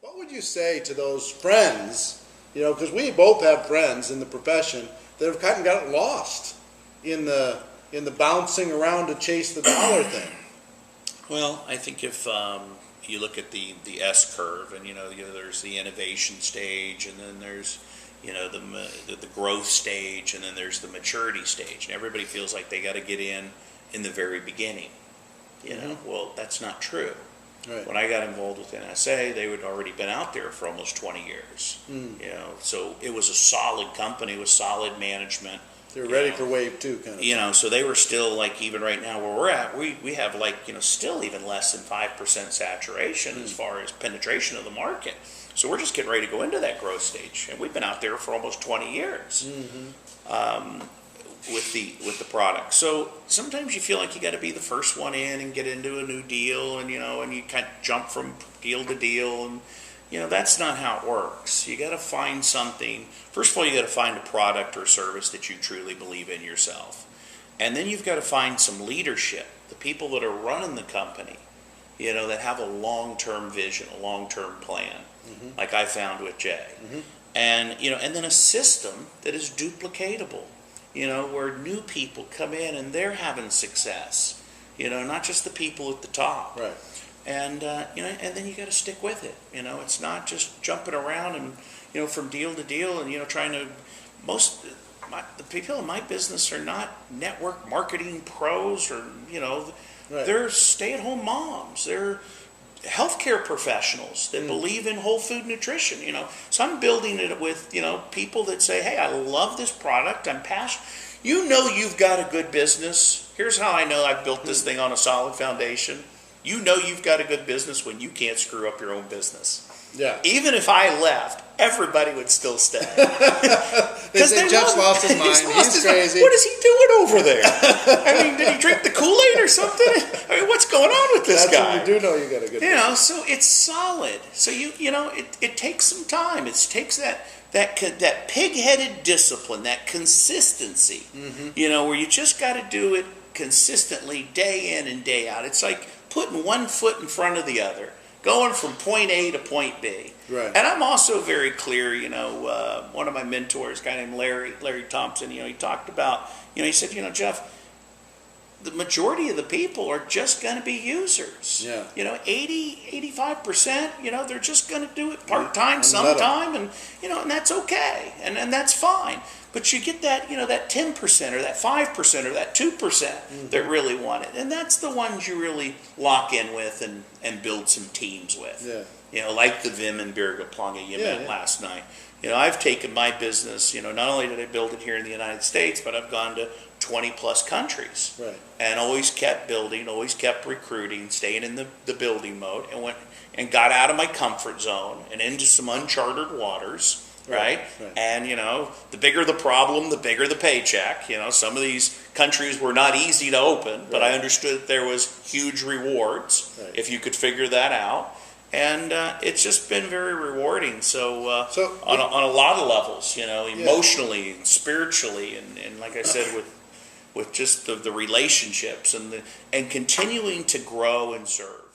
What would you say to those friends, because we both have friends in the profession that have kind of got lost in the bouncing around to chase the dollar thing? Well, I think if you look at the S curve, and there's the innovation stage, and then there's the growth stage, and then there's the maturity stage, and everybody feels like they got to get in the very beginning. Well, that's not true. Right. When I got involved with NSA, they had already been out there for almost 20 years. So it was a solid company with solid management. They're ready for wave two, kind of. So they were still, like, even right now where we're at, we have, like, still even less than 5% saturation as far as penetration of the market. So we're just getting ready to go into that growth stage, and we've been out there for almost 20 years with the product. So sometimes you feel like you got to be the first one in and get into a new deal, and and you kind of jump from deal to deal, and that's not how it works. You got to find something. First of all, you got to find a product or service that you truly believe in yourself. And then you've got to find some leadership, the people that are running the company, that have a long-term vision, a long-term plan, like I found with Jay. And, and then a system that is duplicatable, where new people come in and they're having success, not just the people at the top. Right. And and then you got to stick with it. It's not just jumping around and from deal to deal and trying to. The people in my business are not network marketing pros, or Right. they're stay-at-home moms. They're healthcare professionals that believe in whole food nutrition. So I'm building it with people that say, hey, I love this product. I'm passionate. You've got a good business. Here's how I know I've built this thing on a solid foundation. You've got a good business when you can't screw up your own business. Yeah. Even if I left, everybody would still stay. They say Jeff's lost his mind. He's crazy. What is he doing over there? I mean, did he drink the Kool-Aid or something? I mean, what's going on with this guy? That's when you do know you got a good business. So it's solid. So it takes some time. It takes that pig-headed discipline, that consistency. Where you just got to do it consistently, day in and day out. It's like putting one foot in front of the other, going from point A to point B. Right. And I'm also very clear, one of my mentors, a guy named Larry Thompson, he talked about, he said, Jeff, the majority of the people are just going to be users. Yeah. 85%, they're just going to do it part-time sometime, and that's okay. And that's fine. But you get that, that 10% or that 5% or that 2% that really want it. And that's the ones you really lock in with and build some teams with. Yeah. Like the Vim and Birga Planga you met last night. I've taken my business, not only did I build it here in the United States, but I've gone to 20 plus countries. Right. And always kept building, always kept recruiting, staying in the building mode, and got out of my comfort zone and into some uncharted waters. Right? And, the bigger the problem, the bigger the paycheck. Some of these countries were not easy to open, but I understood that there was huge rewards if you could figure that out. And it's just been very rewarding. So on a lot of levels, emotionally and spiritually, and like I said, with just the relationships and continuing to grow and serve.